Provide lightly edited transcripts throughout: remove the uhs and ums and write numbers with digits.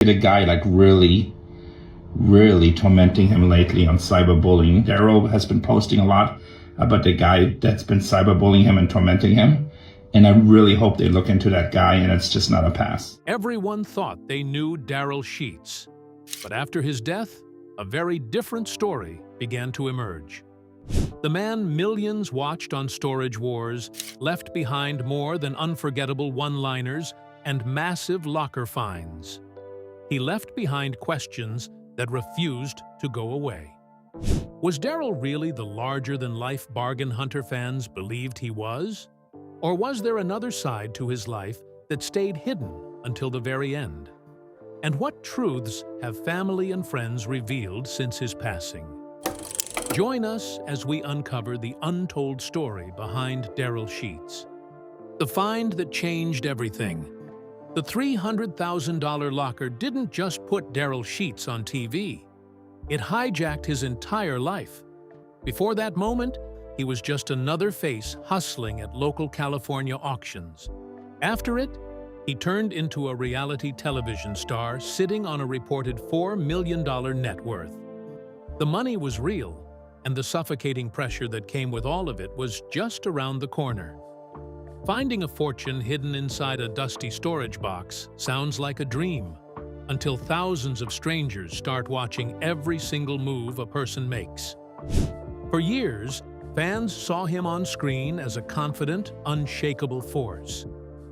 The guy like really tormenting him lately on cyberbullying. Daryl has been posting a lot about the guy that's been cyberbullying him and tormenting him. And I really hope they look into that guy and it's just not a pass. Everyone thought they knew Darrell Sheets, but after his death, a very different story began to emerge. The man millions watched on Storage Wars left behind more than unforgettable one-liners and massive locker finds. He left behind questions that refused to go away. Was Darrell really the larger-than-life bargain hunter fans believed he was? Or was there another side to his life that stayed hidden until the very end? And what truths have family and friends revealed since his passing? Join us as we uncover the untold story behind Darrell Sheets. The find that changed everything. The $300,000 locker didn't just put Darrell Sheets on TV. It hijacked his entire life. Before that moment, he was just another face hustling at local California auctions. After it, he turned into a reality television star sitting on a reported $4 million net worth. The money was real, and the suffocating pressure that came with all of it was just around the corner. Finding a fortune hidden inside a dusty storage box sounds like a dream, until thousands of strangers start watching every single move a person makes. For years, fans saw him on screen as a confident, unshakable force.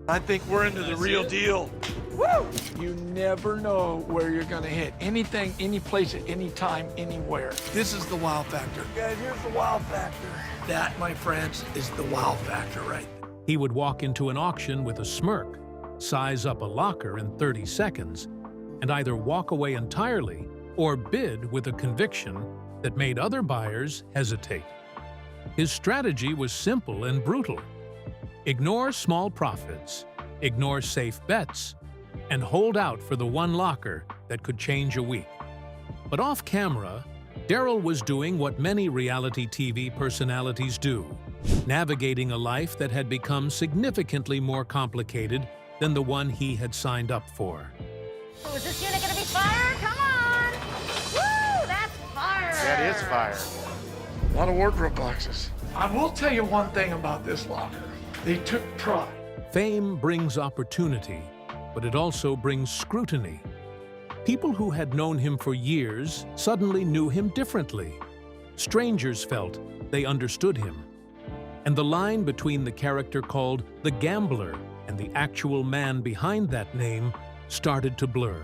I think we're into the real deal. Woo! You never know where you're gonna hit. Anything, any place, at any time, anywhere. This is the wow factor. Guys, here's the wow factor. That, my friends, is the wow factor right there. He would walk into an auction with a smirk, size up a locker in 30 seconds, and either walk away entirely or bid with a conviction that made other buyers hesitate. His strategy was simple and brutal. Ignore small profits, ignore safe bets, and hold out for the one locker that could change a week. But off camera, Darrell was doing what many reality TV personalities do, navigating a life that had become significantly more complicated than the one he had signed up for. So is this unit gonna be fire? Come on! Woo! That's fire! That is fire. A lot of wardrobe boxes. I will tell you one thing about this locker. They took pride. Fame brings opportunity, but it also brings scrutiny. People who had known him for years suddenly knew him differently. Strangers felt they understood him. And the line between the character called the Gambler and the actual man behind that name started to blur.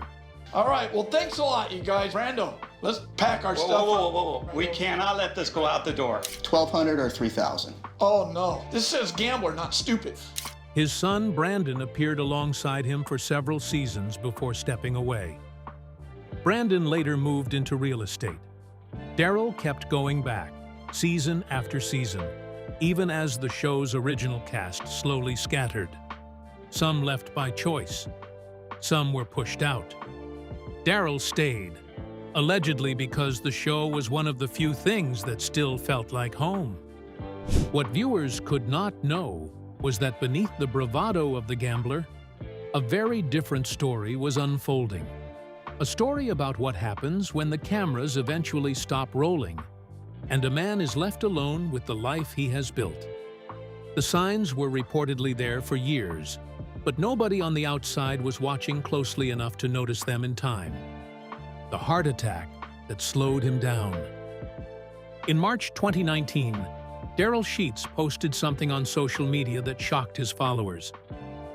All right, well, thanks a lot, you guys. Brando, let's pack our stuff up. Whoa. We cannot let this go out the door. 1,200 or 3,000. Oh, no. This says gambler, not stupid. His son, Brandon, appeared alongside him for several seasons before stepping away. Brandon later moved into real estate. Darrell kept going back, season after season, even as the show's original cast slowly scattered. Some left by choice. Some were pushed out. Darrell stayed, allegedly because the show was one of the few things that still felt like home. What viewers could not know was that beneath the bravado of the gambler, a very different story was unfolding. A story about what happens when the cameras eventually stop rolling, and a man is left alone with the life he has built. The signs were reportedly there for years, but nobody on the outside was watching closely enough to notice them in time. The heart attack that slowed him down. In March 2019, Darrell Sheets posted something on social media that shocked his followers.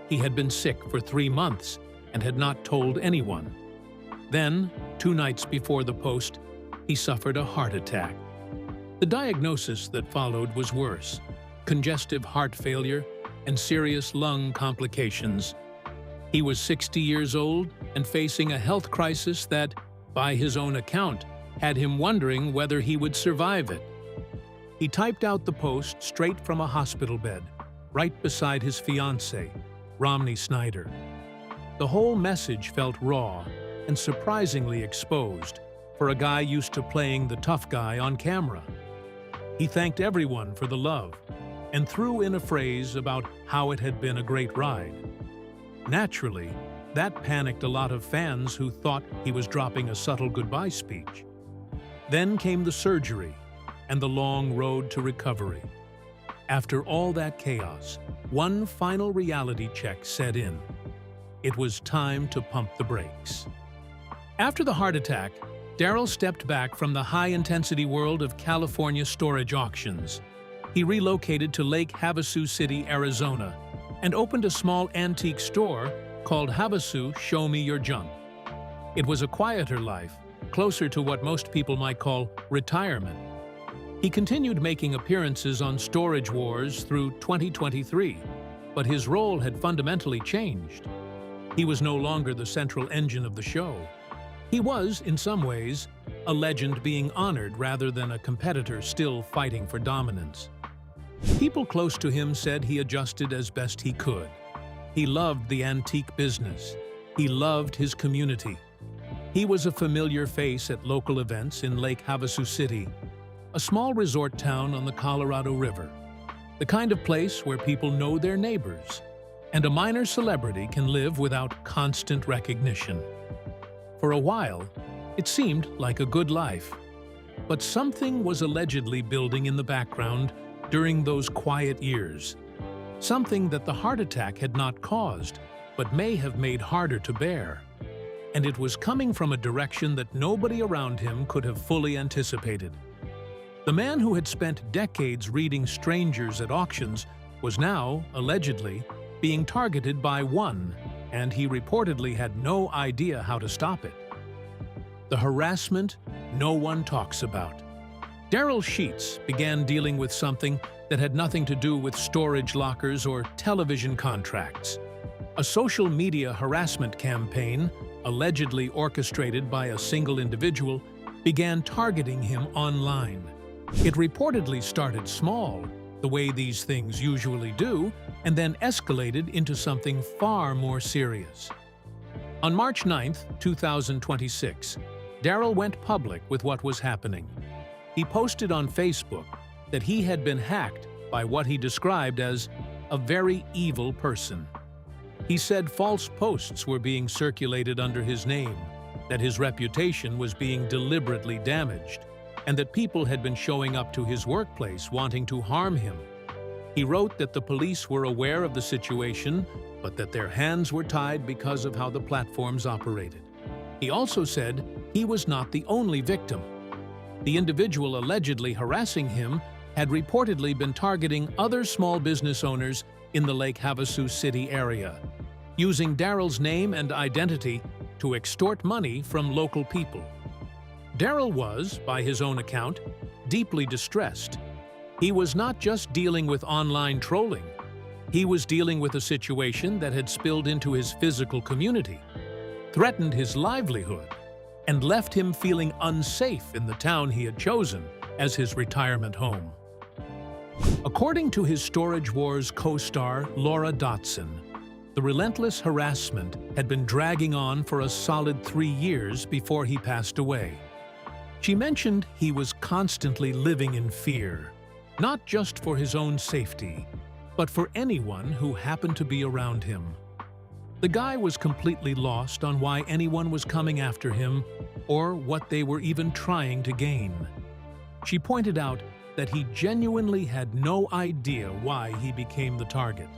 He had been sick for 3 months and had not told anyone. Then, 2 nights before the post, he suffered a heart attack. The diagnosis that followed was worse: congestive heart failure and serious lung complications. He was 60 years old and facing a health crisis that, by his own account, had him wondering whether he would survive it. He typed out the post straight from a hospital bed, right beside his fiancée, Romney Snyder. The whole message felt raw and surprisingly exposed for a guy used to playing the tough guy on camera. He thanked everyone for the love and threw in a phrase about how it had been a great ride. Naturally, That panicked a lot of fans who thought he was dropping a subtle goodbye speech. Then came the surgery and the long road to recovery. After all that chaos, one final reality check set in. It was time to pump the brakes. After the heart attack, Darrell stepped back from the high-intensity world of California storage auctions. He relocated to Lake Havasu City, Arizona, and opened a small antique store called Havasu Show Me Your Junk. It was a quieter life, closer to what most people might call retirement. He continued making appearances on Storage Wars through 2023, but his role had fundamentally changed. He was no longer the central engine of the show. He was, in some ways, a legend being honored rather than a competitor still fighting for dominance. People close to him said he adjusted as best he could. He loved the antique business. He loved his community. He was a familiar face at local events in Lake Havasu City, a small resort town on the Colorado River, the kind of place where people know their neighbors, and a minor celebrity can live without constant recognition. For a while, it seemed like a good life. But something was allegedly building in the background during those quiet years. Something that the heart attack had not caused, but may have made harder to bear. And it was coming from a direction that nobody around him could have fully anticipated. The man who had spent decades reading strangers at auctions was now, allegedly, being targeted by one, and he reportedly had no idea how to stop it. The harassment no one talks about. Darrell Sheets began dealing with something that had nothing to do with storage lockers or television contracts. A social media harassment campaign, allegedly orchestrated by a single individual, began targeting him online. It reportedly started small, the way these things usually do, and then escalated into something far more serious. On March 9, 2026, Darrell went public with what was happening. He posted on Facebook that he had been hacked by what he described as a very evil person. He said false posts were being circulated under his name, that his reputation was being deliberately damaged, and that people had been showing up to his workplace wanting to harm him. He wrote that the police were aware of the situation, but that their hands were tied because of how the platforms operated. He also said he was not the only victim. The individual allegedly harassing him had reportedly been targeting other small business owners in the Lake Havasu City area, using Darrell's name and identity to extort money from local people. Darrell was, by his own account, deeply distressed. He was not just dealing with online trolling. He was dealing with a situation that had spilled into his physical community, threatened his livelihood, and left him feeling unsafe in the town he had chosen as his retirement home. According to his Storage Wars co-star Laura Dotson, the relentless harassment had been dragging on for a solid 3 years before he passed away. She mentioned he was constantly living in fear, not just for his own safety, but for anyone who happened to be around him. The guy was completely lost on why anyone was coming after him or what they were even trying to gain. She pointed out that he genuinely had no idea why he became the target,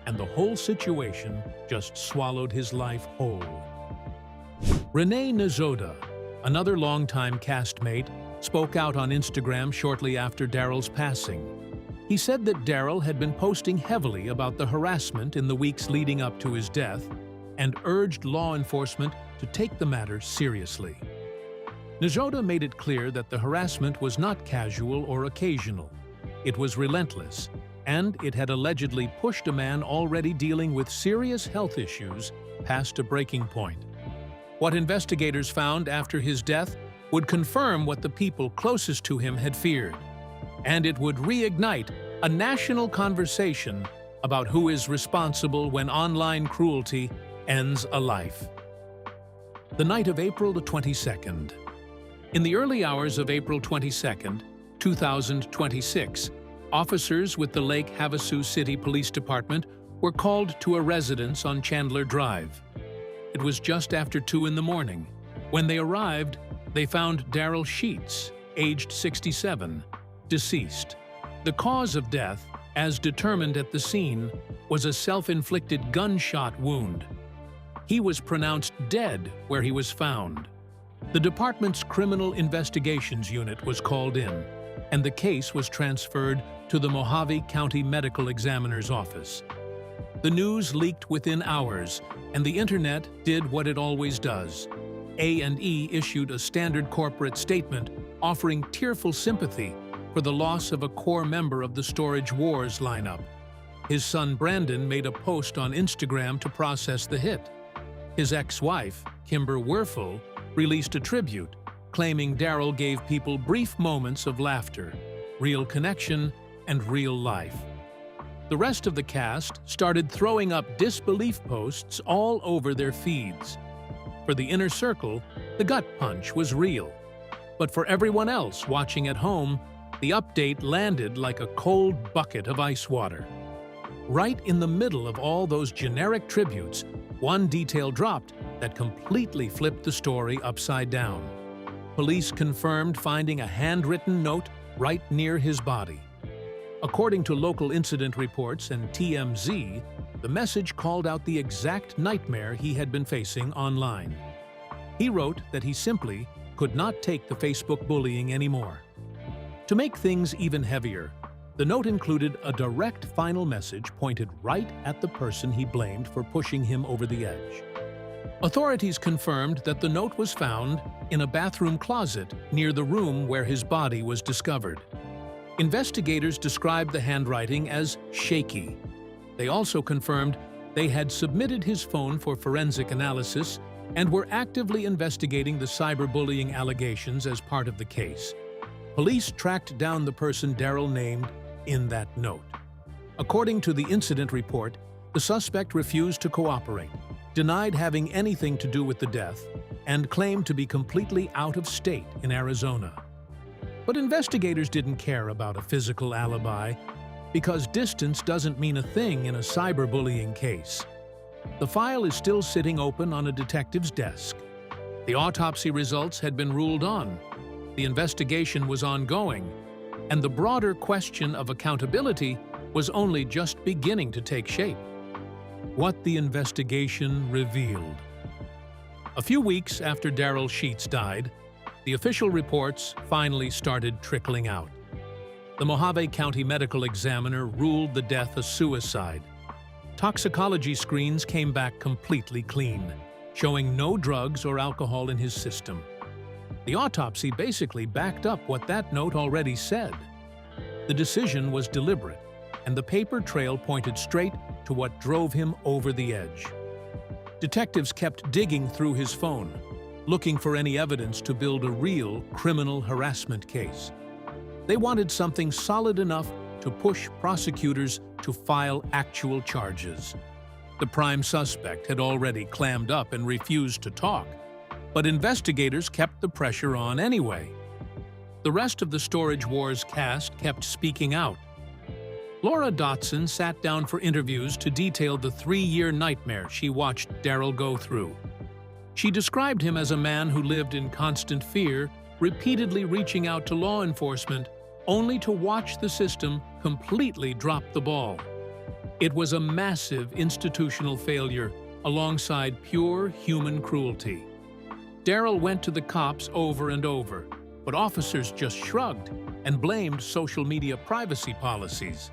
and the whole situation just swallowed his life whole. Renee Nazoda, another longtime castmate, spoke out on Instagram shortly after Darrell's passing. He said that Darrell had been posting heavily about the harassment in the weeks leading up to his death and urged law enforcement to take the matter seriously. Nazoda made it clear that the harassment was not casual or occasional. It was relentless, and it had allegedly pushed a man already dealing with serious health issues past a breaking point. What investigators found after his death would confirm what the people closest to him had feared, and it would reignite a national conversation about who is responsible when online cruelty ends a life. The night of April the 22nd. In the early hours of April 22nd, 2026, officers with the Lake Havasu City Police Department were called to a residence on Chandler Drive. It was just after 2 in the morning. When they arrived, they found Darrell Sheets, aged 67, deceased. The cause of death, as determined at the scene, was a self-inflicted gunshot wound. He was pronounced dead where he was found. The department's Criminal Investigations Unit was called in, and the case was transferred to the Mojave County Medical Examiner's office. The news leaked within hours, and the internet did what it always does. A&E issued a standard corporate statement offering tearful sympathy for the loss of a core member of the Storage Wars lineup. His son Brandon made a post on Instagram to process the hit. His ex-wife, Kimber Werfel, released a tribute, claiming Darrell gave people brief moments of laughter, real connection, and real life. The rest of the cast started throwing up disbelief posts all over their feeds. For the inner circle, the gut punch was real. But for everyone else watching at home, the update landed like a cold bucket of ice water. Right in the middle of all those generic tributes, one detail dropped that completely flipped the story upside down. Police confirmed finding a handwritten note right near his body. According to local incident reports and TMZ, the message called out the exact nightmare he had been facing online. He wrote that he simply could not take the Facebook bullying anymore. To make things even heavier, the note included a direct final message pointed right at the person he blamed for pushing him over the edge. Authorities confirmed that the note was found in a bathroom closet near the room where his body was discovered. Investigators described the handwriting as shaky. They also confirmed they had submitted his phone for forensic analysis and were actively investigating the cyberbullying allegations as part of the case. Police tracked down the person Darrell named in that note. According to the incident report, the suspect refused to cooperate, denied having anything to do with the death, and claimed to be completely out of state in Arizona. But investigators didn't care about a physical alibi, because distance doesn't mean a thing in a cyberbullying case. The file is still sitting open on a detective's desk. The autopsy results had been ruled on. The investigation was ongoing, and the broader question of accountability was only just beginning to take shape. What the investigation revealed. A few weeks after Darrell Sheets died, the official reports finally started trickling out. The Mojave County Medical Examiner ruled the death a suicide. Toxicology screens came back completely clean, showing no drugs or alcohol in his system. The autopsy basically backed up what that note already said. The decision was deliberate, and the paper trail pointed straight to what drove him over the edge. Detectives kept digging through his phone, looking for any evidence to build a real criminal harassment case. They wanted something solid enough to push prosecutors to file actual charges. The prime suspect had already clammed up and refused to talk, but investigators kept the pressure on anyway. The rest of the Storage Wars cast kept speaking out. Laura Dotson sat down for interviews to detail the 3-year nightmare she watched Darrell go through. She described him as a man who lived in constant fear, repeatedly reaching out to law enforcement, only to watch the system completely drop the ball. It was a massive institutional failure, alongside pure human cruelty. Darrell went to the cops over and over, but officers just shrugged and blamed social media privacy policies.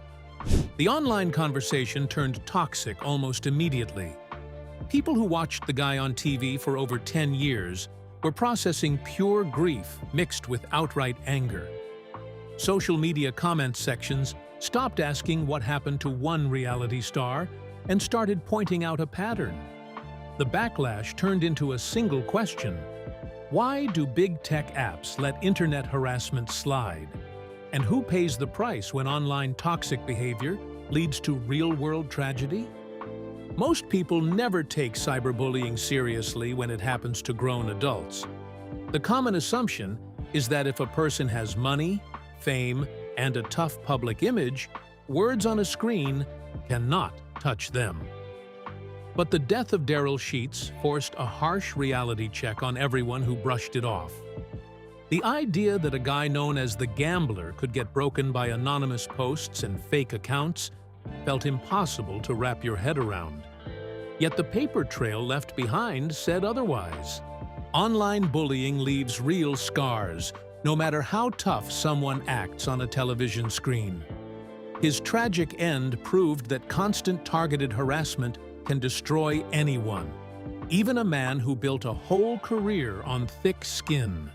The online conversation turned toxic almost immediately. People who watched the guy on TV for over 10 years were processing pure grief mixed with outright anger. Social media comment sections stopped asking what happened to one reality star and started pointing out a pattern. The backlash turned into a single question: why do big tech apps let internet harassment slide? And who pays the price when online toxic behavior leads to real-world tragedy? Most people never take cyberbullying seriously when it happens to grown adults. The common assumption is that if a person has money, fame, and a tough public image, words on a screen cannot touch them. But the death of Darrell Sheets forced a harsh reality check on everyone who brushed it off. The idea that a guy known as the Gambler could get broken by anonymous posts and fake accounts felt impossible to wrap your head around. Yet the paper trail left behind said otherwise. Online bullying leaves real scars, no matter how tough someone acts on a television screen. His tragic end proved that constant targeted harassment can destroy anyone, even a man who built a whole career on thick skin.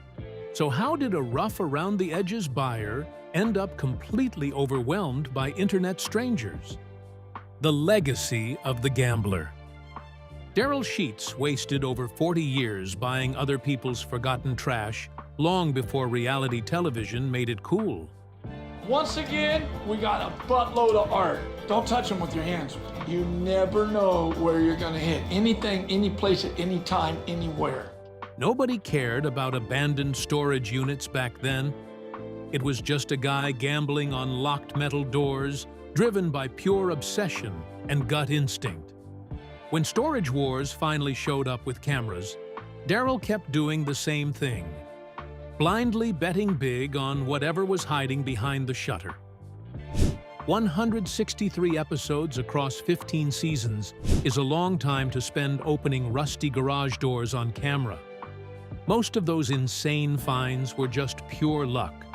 So how did a rough around-the-edges buyer end up completely overwhelmed by internet strangers? The legacy of the Gambler. Darrell Sheets wasted over 40 years buying other people's forgotten trash long before reality television made it cool. Once again, we got a buttload of art. Don't touch them with your hands. You never know where you're gonna hit. Anything, any place, at any time, anywhere. Nobody cared about abandoned storage units back then. It was just a guy gambling on locked metal doors, driven by pure obsession and gut instinct. When Storage Wars finally showed up with cameras, Darrell kept doing the same thing, blindly betting big on whatever was hiding behind the shutter. 163 episodes across 15 seasons is a long time to spend opening rusty garage doors on camera. Most of those insane finds were just pure luck,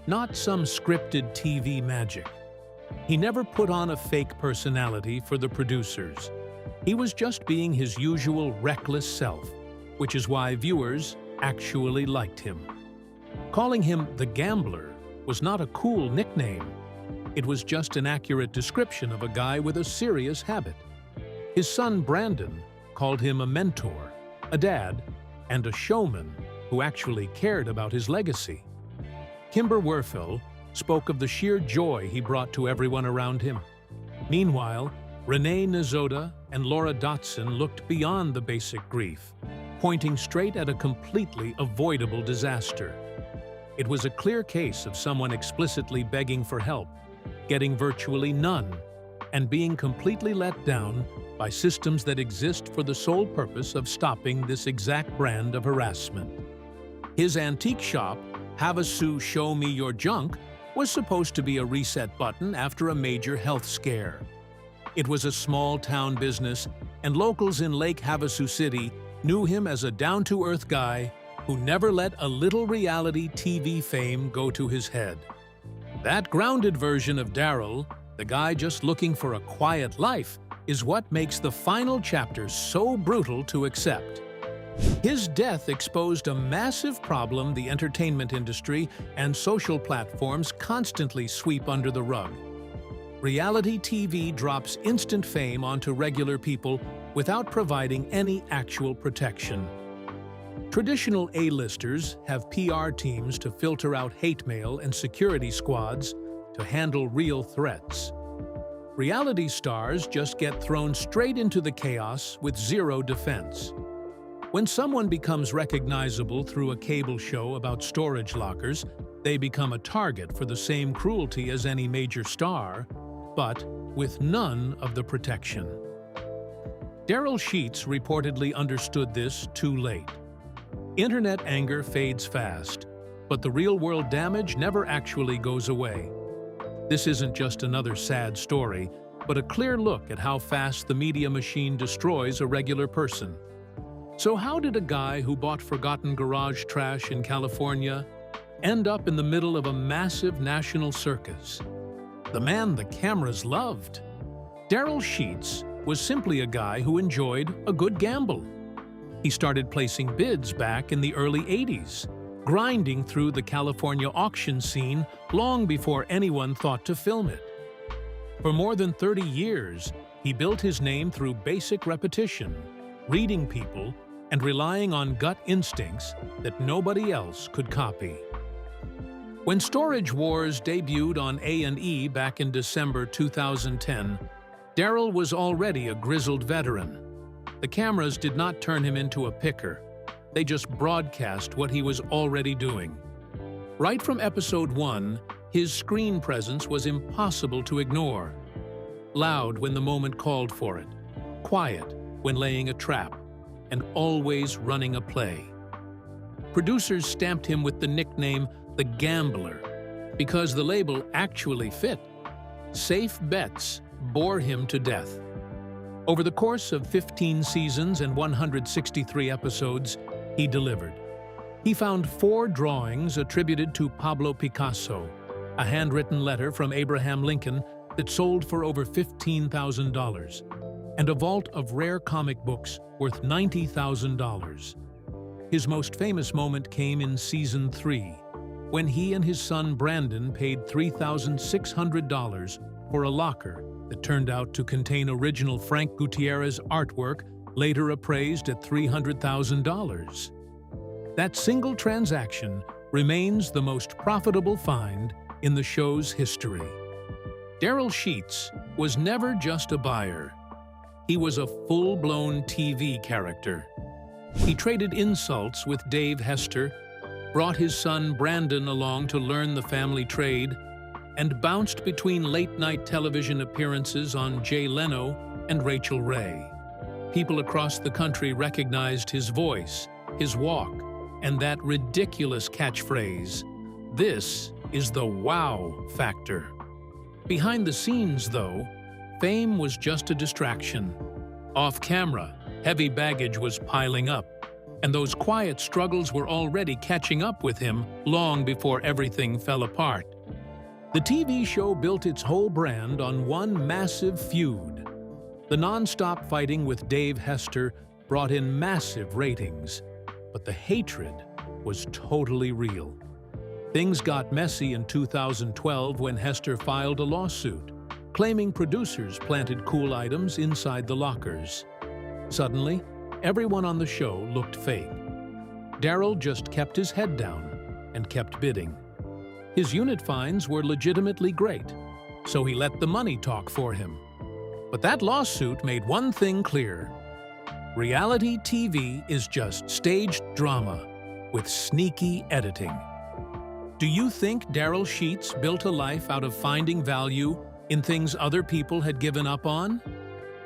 not some scripted TV magic. He never put on a fake personality for the producers. He was just being his usual reckless self, which is why viewers actually liked him. Calling him the Gambler was not a cool nickname. It was just an accurate description of a guy with a serious habit. His son Brandon called him a mentor, a dad, and a showman who actually cared about his legacy. Kimber Werfel spoke of the sheer joy he brought to everyone around him. Meanwhile, Renee Nazoda and Laura Dotson looked beyond the basic grief, pointing straight at a completely avoidable disaster. It was a clear case of someone explicitly begging for help, getting virtually none, and being completely let down by systems that exist for the sole purpose of stopping this exact brand of harassment. His antique shop, Havasu Show Me Your Junk, was supposed to be a reset button after a major health scare. It was a small-town business, and locals in Lake Havasu City knew him as a down-to-earth guy who never let a little reality TV fame go to his head. That grounded version of Darrell, the guy just looking for a quiet life, is what makes the final chapter so brutal to accept. His death exposed a massive problem the entertainment industry and social platforms constantly sweep under the rug. Reality TV drops instant fame onto regular people without providing any actual protection. Traditional A-listers have PR teams to filter out hate mail and security squads to handle real threats. Reality stars just get thrown straight into the chaos with zero defense. When someone becomes recognizable through a cable show about storage lockers, they become a target for the same cruelty as any major star, but with none of the protection. Darrell Sheets reportedly understood this too late. Internet anger fades fast, but the real-world damage never actually goes away. This isn't just another sad story, but a clear look at how fast the media machine destroys a regular person. So how did a guy who bought forgotten garage trash in California end up in the middle of a massive national circus? The man the cameras loved. Darrell Sheets was simply a guy who enjoyed a good gamble. He started placing bids back in the early 80s, grinding through the California auction scene long before anyone thought to film it. For more than 30 years, he built his name through basic repetition, reading people, and relying on gut instincts that nobody else could copy. When Storage Wars debuted on A&E back in December 2010, Darrell was already a grizzled veteran. The cameras did not turn him into a picker. They just broadcast what he was already doing. Right from episode 1, his screen presence was impossible to ignore. Loud when the moment called for it, quiet when laying a trap, and always running a play. Producers stamped him with the nickname the Gambler because the label actually fit. Safe bets bore him to death. Over the course of 15 seasons and 163 episodes, he delivered. He found 4 drawings attributed to Pablo Picasso, a handwritten letter from Abraham Lincoln that sold for over $15,000, and a vault of rare comic books worth $90,000. His most famous moment came in Season 3, when he and his son Brandon paid $3,600 for a locker that turned out to contain original Frank Gutierrez artwork, later appraised at $300,000. That single transaction remains the most profitable find in the show's history. Darrell Sheets was never just a buyer. He was a full-blown TV character. He traded insults with Dave Hester, brought his son Brandon along to learn the family trade, and bounced between late-night television appearances on Jay Leno and Rachel Ray. People across the country recognized his voice, his walk, and that ridiculous catchphrase, "This is the wow factor." Behind the scenes, though, fame was just a distraction. Off camera, heavy baggage was piling up, and those quiet struggles were already catching up with him long before everything fell apart. The TV show built its whole brand on one massive feud. The non-stop fighting with Dave Hester brought in massive ratings, but the hatred was totally real. Things got messy in 2012 when Hester filed a lawsuit, claiming producers planted cool items inside the lockers. Suddenly, everyone on the show looked fake. Darrell just kept his head down and kept bidding. His unit finds were legitimately great, so he let the money talk for him. But that lawsuit made one thing clear. Reality TV is just staged drama with sneaky editing. Do you think Darrell Sheets built a life out of finding value in things other people had given up on?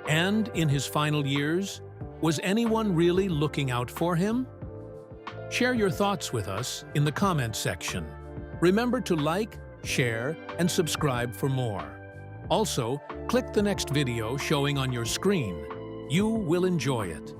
And in his final years, was anyone really looking out for him? Share your thoughts with us in the comment section. Remember to like, share, and subscribe for more. Also, click the next video showing on your screen. You will enjoy it.